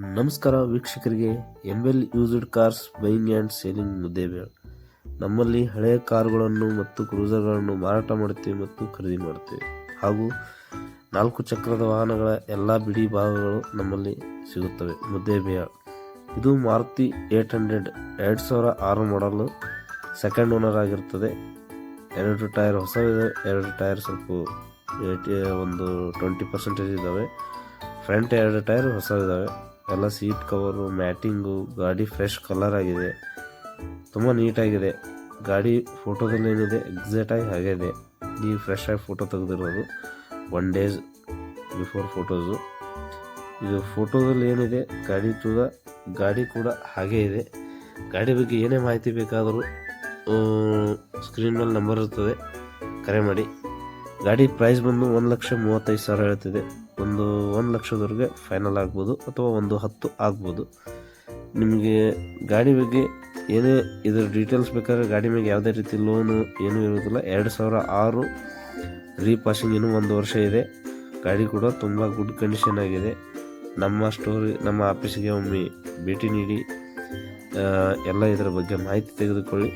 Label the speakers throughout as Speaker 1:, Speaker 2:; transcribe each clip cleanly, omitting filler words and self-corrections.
Speaker 1: ನಮಸ್ಕಾರ ವೀಕ್ಷಕರಿಗೆ. ML used cars buying and selling Muddebihal. ನಮ್ಮಲ್ಲಿ ಹಳೆಯ ಕಾರುಗಳನ್ನು ಮತ್ತು ಕ್ರೂಸರ್ಗಳನ್ನು ಮಾರಾಟ ಮಾಡುತ್ತೇವೆ ಮತ್ತು ಖರೀದಿ ಮಾಡುತ್ತೇವೆ. ಹಾಗೂ 4 ಚಕ್ರದ ವಾಹನಗಳ ಎಲ್ಲ ಬಿಡಿ ಭಾಗಗಳು ನಮ್ಮಲ್ಲಿ ಸಿಗುತ್ತವೆ. ಮುದ್ದೇಬೇಳ್. ಇದು ಮಾರುತಿ 800 2006 ಮಾಡಲು ಸೆಕೆಂಡ್ ಓನರ್ ಆಗಿರ್ತದೆ. 2 ಟೈರ್ ಹೊಸವಿದೆ, 2 ಟೈರ್ ಸ್ವಲ್ಪ ಒಂದು 20% ಇದ್ದಾವೆ. ಫ್ರಂಟ್ 2 ಟೈರ್ ಹೊಸವಿದ್ದಾವೆ. ಎಲ್ಲ ಸೀಟ್ ಕವರು, ಮ್ಯಾಟಿಂಗು, ಗಾಡಿ ಫ್ರೆಶ್ ಕಲರ್ ಆಗಿದೆ, ತುಂಬ ನೀಟಾಗಿದೆ. ಗಾಡಿ ಫೋಟೋದಲ್ಲಿ ಏನಿದೆ ಎಕ್ಸಾಕ್ಟಾಗಿ ಹಾಗೆ ಇದೆ. ಈ ಫ್ರೆಶ್ ಆಗಿ ಫೋಟೋ ತೆಗೆದಿರೋದು 1 ಡೇಸ್ ಬಿಫೋರ್ ಫೋಟೋಸು. ಇದು ಫೋಟೋದಲ್ಲಿ ಏನಿದೆ ಗಾಡಿ ಕೂಡ ಹಾಗೇ ಇದೆ. ಗಾಡಿ ಬಗ್ಗೆ ಏನೇ ಮಾಹಿತಿ ಬೇಕಾದರೂ ಸ್ಕ್ರೀನ್ ಮೇಲೆ ನಂಬರ್ ಇರ್ತದೆ, ಕರೆ ಮಾಡಿ. ಗಾಡಿ ಪ್ರೈಸ್ ಬಂದು 1,35,000 ಹೇಳ್ತಿದೆ. 1 ಲಕ್ಷದವರೆಗೆ ಫೈನಲ್ ಆಗ್ಬೋದು ಅಥವಾ 1,10,000 ಆಗ್ಬೋದು. ನಿಮಗೆ ಗಾಡಿ ಬಗ್ಗೆ ಏನೇ ಇದರ ಡೀಟೇಲ್ಸ್ ಬೇಕಾದ್ರೆ ಗಾಡಿ ಮೇಲೆ ಯಾವುದೇ ರೀತಿ ಲೋನು ಏನೂ ಇರೋದಿಲ್ಲ. 2006 ರೀಪಾಸಿಂಗ್ ಇನ್ನೂ 1 ವರ್ಷ ಇದೆ. ಗಾಡಿ ಕೂಡ ತುಂಬ ಗುಡ್ ಕಂಡೀಷನ್ ಆಗಿದೆ. ನಮ್ಮ ಆಫೀಸಿಗೆ ಒಮ್ಮೆ ಭೇಟಿ ನೀಡಿ ಎಲ್ಲ ಇದರ ಬಗ್ಗೆ ಮಾಹಿತಿ ತೆಗೆದುಕೊಳ್ಳಿ.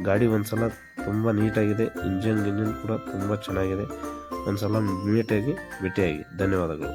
Speaker 1: ಗಾಡಿ ಒಂದ್ಸಲ ತುಂಬ ನೀಟಾಗಿದೆ. ಇಂಜಿನ್ ಕೂಡ ತುಂಬ ಚೆನ್ನಾಗಿದೆ. ಒಂದ್ಸಲ ಭೇಟಿಯಾಗಿ. ಧನ್ಯವಾದಗಳು.